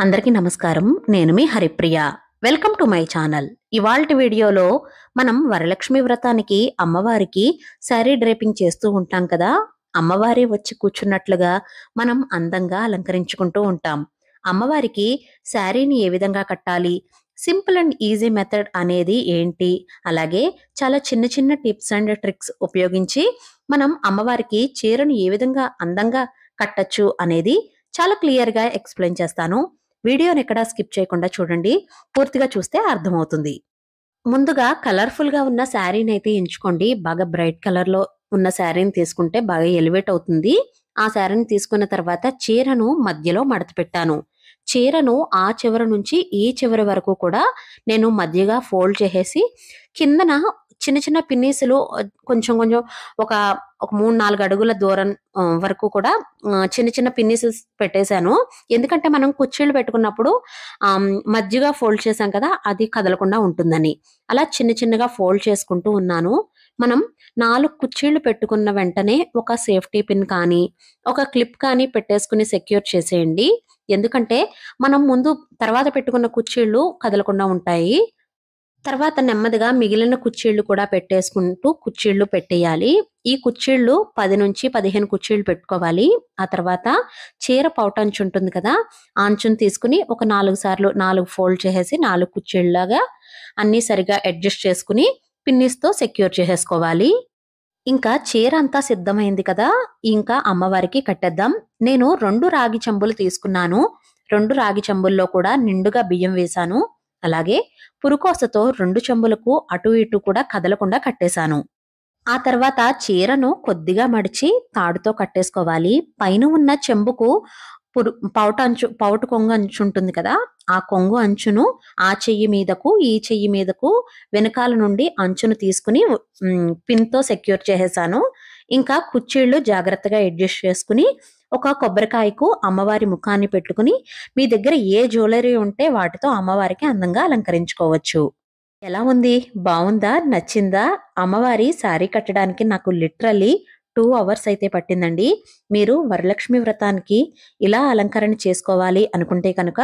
అందరికీ నమస్కారం. నేను మీ Haripriya. Welcome to my channel. ఇవాల్టి వీడియోలో మనం వరలక్ష్మి వ్రతానికి అమ్మవారికి శారీ డ్రేపింగ్ చేస్తూ ఉంటాం కదా! అమ్మవారే వచ్చి కూర్చున్నట్లుగా మనం అందంగా అలంకరించుకుంటూ ఉంటాం. అమ్మవారికి శారీని ఏ విధంగా కట్టాలి? సింపుల్ అండ్ ఈజీ మెథడ్ అనేది ఏంటి? అలాగే చాలా చిన్న చిన్న టిప్స్ అండ్ ట్రిక్స్ ఉపయోగించి మనం అమ్మవారికి చీరను ఏ విధంగా అందంగా కట్టొచ్చు అనేది చాలా క్లియర్‌గా ఎక్స్‌ప్లెయిన్ చేస్తాను. వీడియోని ఎక్కడా స్కిప్ చేయకుండా చూడండి. పూర్తిగా చూస్తే అర్థమవుతుంది. ముందుగా కలర్‌ఫుల్‌గా ఉన్న శారీనైతే ఎంచుకోండి. బాగా బ్రైట్ కలర్‌లో ఉన్న శారీని తీసుకుంటే బాగా ఎలివేట్ అవుతుంది. ఆ శారీని తీసుకున్న తర్వాత చీరను మధ్యలో మడత పెట్టాను. చీరను ఆ చివర నుంచి ఈ చివరి వరకు కూడా నేను మధ్యగా ఫోల్డ్ చేసేసి కిందన చిన్న చిన్న పిన్నీసులు కొంచెం కొంచెం ఒక ఒక 3, 4 అడుగుల దూరం వరకు కూడా చిన్న చిన్న పిన్నీసెస్ పెట్టేశాను. ఎందుకంటే మనం కుచ్చిళ్ళు పెట్టుకున్నప్పుడు మధ్యగా ఫోల్డ్ చేసాం కదా! అది కదలకుండా ఉంటుందని. అలా చిన్న చిన్నగా ఫోల్డ్ చేసుకుంటూ ఉన్నాను. మనం 4 కుచ్చిళ్ళు పెట్టుకున్న వెంటనే ఒక సేఫ్టీ పిన్ కానీ, ఒక క్లిప్ కానీ పెట్టేసుకొని సెక్యూర్ చేసేయండి. ఎందుకంటే మనం తర్వాత పెట్టుకున్న కుచ్చిళ్ళు కదలకుండా ఉంటాయి. తర్వాత నెమ్మదిగా మిగిలిన కుచ్చిళ్ళు కూడా పెట్టేసుకుంటూ కుచ్చిళ్ళు పెట్టేయాలి. ఈ కుచ్చిళ్ళు 10-15 కుచ్చిళ్ళు పెట్టుకోవాలి. ఆ తర్వాత చీర పౌటంచు ఉంటుంది కదా! ఆ అంచుని తీసుకొని ఒక 4 సార్లు 4 ఫోల్డ్ చేసేసి 4 కుచ్చిళ్ళలాగా అన్నీ సరిగ్గా అడ్జస్ట్ చేసుకొని పిన్నిస్‌తో సెక్యూర్ చేసేసుకోవాలి. ఇంకా చీర అంతా సిద్ధమైంది కదా! ఇంకా అమ్మవారికి కట్టేద్దాం. నేను 2 రాగి చెంబులు తీసుకున్నాను. 2 రాగి చెంబుల్లో కూడా నిండుగా బియ్యం వేశాను. అలాగే పురుకోసతో 2 చెంబులకు అటు ఇటు కూడా కదలకుండా కట్టేశాను. ఆ తర్వాత చీరను కొద్దిగా మడిచి తాడుతో కట్టేసుకోవాలి. పైన ఉన్న చెంబుకు పౌటు కొంగు అంచు ఉంటుంది కదా! ఆ కొంగు అంచును ఆ చెయ్యి మీదకు, ఈ చెయ్యి మీదకు వెనకాల నుండి అంచును తీసుకొని పిన్‌తో సెక్యూర్ చేసేశాను. ఇంకా కుచ్చిళ్ళు జాగ్రత్తగా అడ్జస్ట్ చేసుకొని ఒక కొబ్బరికాయకు అమ్మవారి ముఖాన్ని పెట్టుకొని మీ దగ్గర ఏ జ్యువెలరీ ఉంటే వాటితో అమ్మవారికి అందంగా అలంకరించుకోవచ్చు. ఎలా ఉంది? బావుందా? నచ్చిందా? అమ్మవారి శారీ కట్టడానికి నాకు లిటరల్లీ 2 అవర్స్ అయితే పట్టిందండి. మీరు వరలక్ష్మి వ్రతానికి ఇలా అలంకరణ చేసుకోవాలి అనుకుంటే కనుక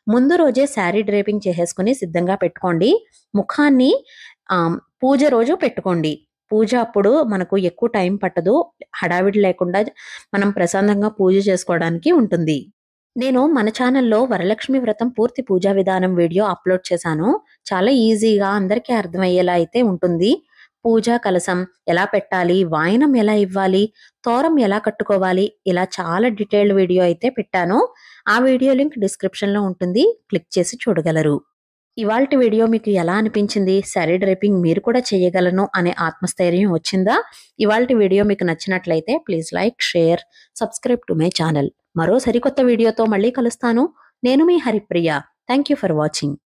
ముందు రోజే శారీ డ్రేపింగ్ చేసేసుకొని సిద్ధంగా పెట్టుకోండి. ముఖాన్ని పూజ రోజు పెట్టుకోండి. పూజ అప్పుడు మనకు ఎక్కువ టైం పట్టదు. హడావిడి లేకుండా మనం ప్రశాంతంగా పూజ చేసుకోవడానికి ఉంటుంది. నేను మన ఛానల్‌లో వరలక్ష్మి వ్రతం పూర్తి పూజా విధానం వీడియో అప్‌లోడ్ చేశాను. చాలా ఈజీగా అందరికీ అర్థమయ్యేలా అయితే ఉంటుంది. పూజా కలశం ఎలా పెట్టాలి? వాయనం ఎలా ఇవ్వాలి? తోరం ఎలా కట్టుకోవాలి? ఇలా చాలా డీటెయిల్డ్ వీడియో అయితే పెట్టాను. ఆ వీడియో లింక్ డిస్క్రిప్షన్‌లో ఉంటుంది. క్లిక్ చేసి చూడగలరు. ఇవాల్టి వీడియో మీకు ఎలా అనిపించింది? శారీ డ్రేపింగ్ మీరు కూడా చేయగలను అనే ఆత్మస్థైర్యం వచ్చిందా? ఇవాల్టి వీడియో మీకు నచ్చినట్లయితే please like, share, subscribe to my channel. మరో సరికొత్త వీడియోతో మళ్ళీ కలుస్తాను. నేను మీ Haripriya. Thank you for watching.